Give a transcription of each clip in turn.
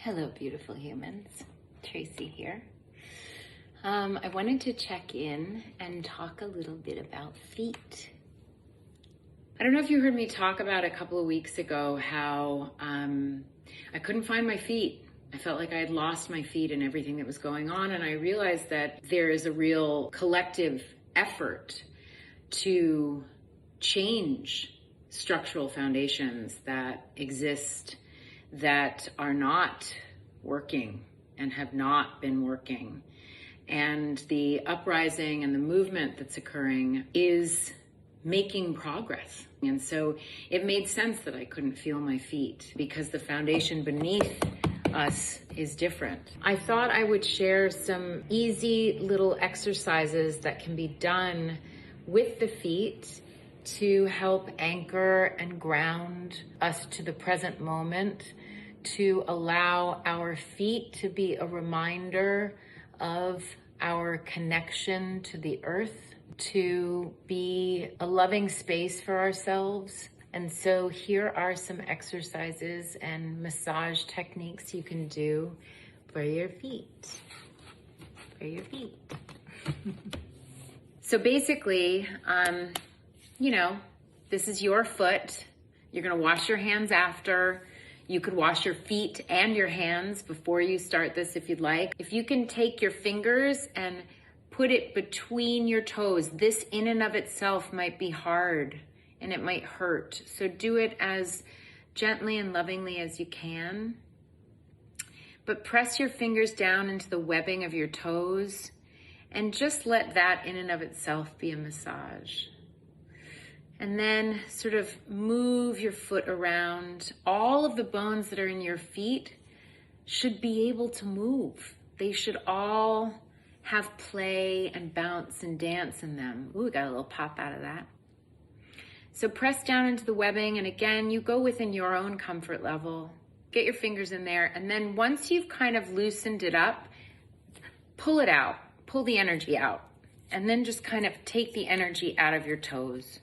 Hello, beautiful humans. Tracee here. I wanted to check in and talk a little bit about feet. I don't know if you heard me talk about a couple of weeks ago how I couldn't find my feet. I felt like I had lost my feet and everything that was going on, and I realized that there is a real collective effort to change structural foundations that exist that are not working and have not been working. And the uprising and the movement that's occurring is making progress. And so it made sense that I couldn't feel my feet because the foundation beneath us is different. I thought I would share some easy little exercises that can be done with the feet to help anchor and ground us to the present moment, to allow our feet to be a reminder of our connection to the earth, to be a loving space for ourselves. And so here are some exercises and massage techniques you can do for your feet. So basically, this is your foot. You're gonna wash your hands after. You could wash your feet and your hands before you start this if you'd like. If you can take your fingers and put it between your toes, this in and of itself might be hard and it might hurt. So do it as gently and lovingly as you can. But press your fingers down into the webbing of your toes and just let that in and of itself be a massage. And then sort of move your foot around. All of the bones that are in your feet should be able to move. They should all have play and bounce and dance in them. Ooh, got a little pop out of that. So press down into the webbing, and again, you go within your own comfort level. Get your fingers in there, and then once you've kind of loosened it up, pull it out, pull the energy out, and then just kind of take the energy out of your toes.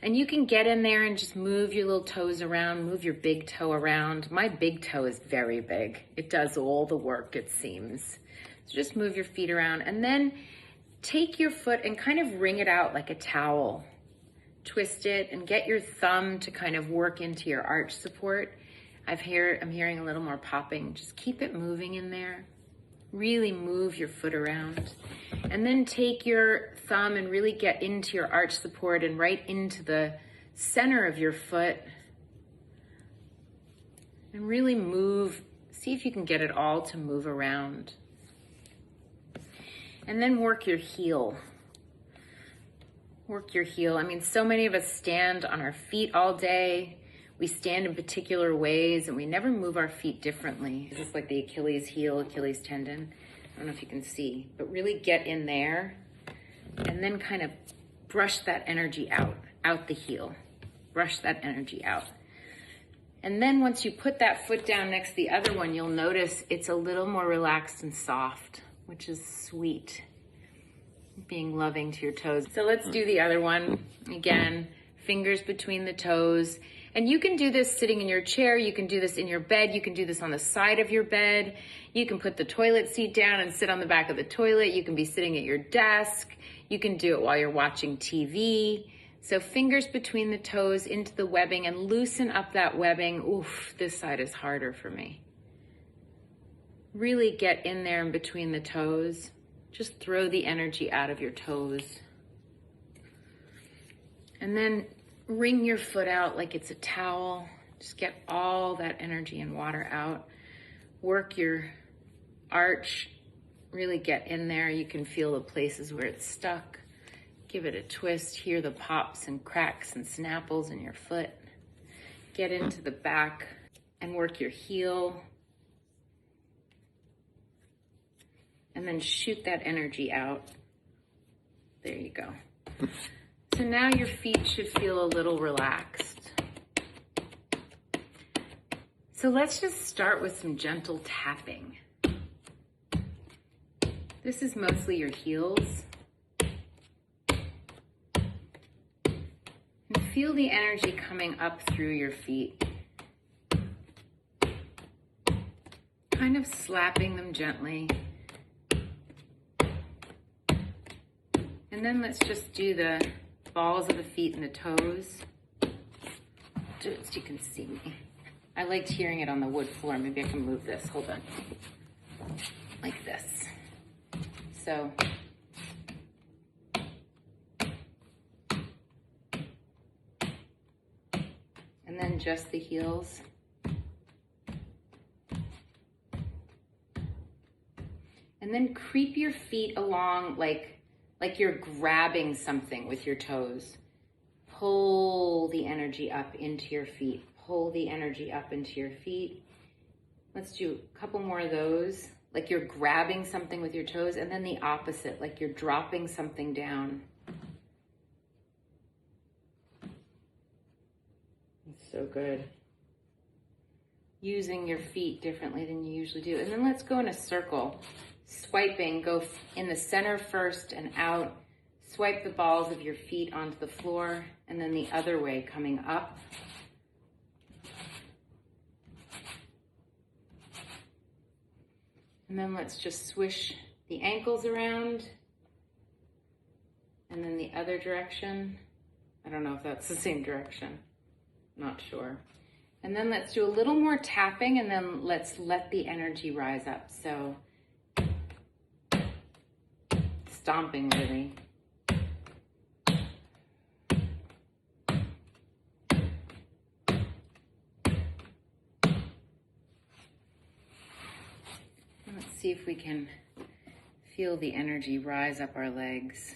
And you can get in there and just move your little toes around, move your big toe around. My big toe is very big. It does all the work, it seems. So just move your feet around and then take your foot and kind of wring it out like a towel. Twist it and get your thumb to kind of work into your arch support. I'm hearing a little more popping. Just keep it moving in there. Really move your foot around. And then take your thumb and really get into your arch support and right into the center of your foot. And really move, see if you can get it all to move around. And then work your heel. Work your heel. I mean, so many of us stand on our feet all day. We stand in particular ways and we never move our feet differently. Just like the Achilles heel, Achilles tendon. I don't know if you can see, but really get in there and then kind of brush that energy out the heel. Brush that energy out. And then once you put that foot down next to the other one, you'll notice it's a little more relaxed and soft, which is sweet. Being loving to your toes. So let's do the other one. Again, fingers between the toes. And you can do this sitting in your chair, you can do this in your bed, you can do this on the side of your bed, you can put the toilet seat down and sit on the back of the toilet, you can be sitting at your desk, you can do it while you're watching TV. So fingers between the toes into the webbing and loosen up that webbing. Oof, this side is harder for me. Really get in there in between the toes. Just throw the energy out of your toes. And then wring your foot out like it's a towel. Just get all that energy and water out. Work your arch. Really get in there. You can feel the places where it's stuck. Give it a twist. Hear the pops and cracks and snapples in your foot. Get into the back and work your heel. And then shoot that energy out. There you go. So now your feet should feel a little relaxed. So let's just start with some gentle tapping. This is mostly your heels. And feel the energy coming up through your feet. kind of slapping them gently. And then let's just do the balls of the feet and the toes. Do it so you can see me. I liked hearing it on the wood floor. Maybe I can move this. Hold on. Like this. So. And then just the heels. And then creep your feet along like you're grabbing something with your toes. Pull the energy up into your feet. Pull the energy up into your feet. Let's do a couple more of those. Like you're grabbing something with your toes, and then the opposite, like you're dropping something down. It's so good. Using your feet differently than you usually do. And then let's go in a circle. Swiping, go in the center first and out. Swipe the balls of your feet onto the floor, and then the other way, coming up. And then let's just swish the ankles around, and then the other direction. I don't know if that's the same direction. Not sure. And then let's do a little more tapping, and then let's let the energy rise up. So, stomping really. Let's see if we can feel the energy rise up our legs.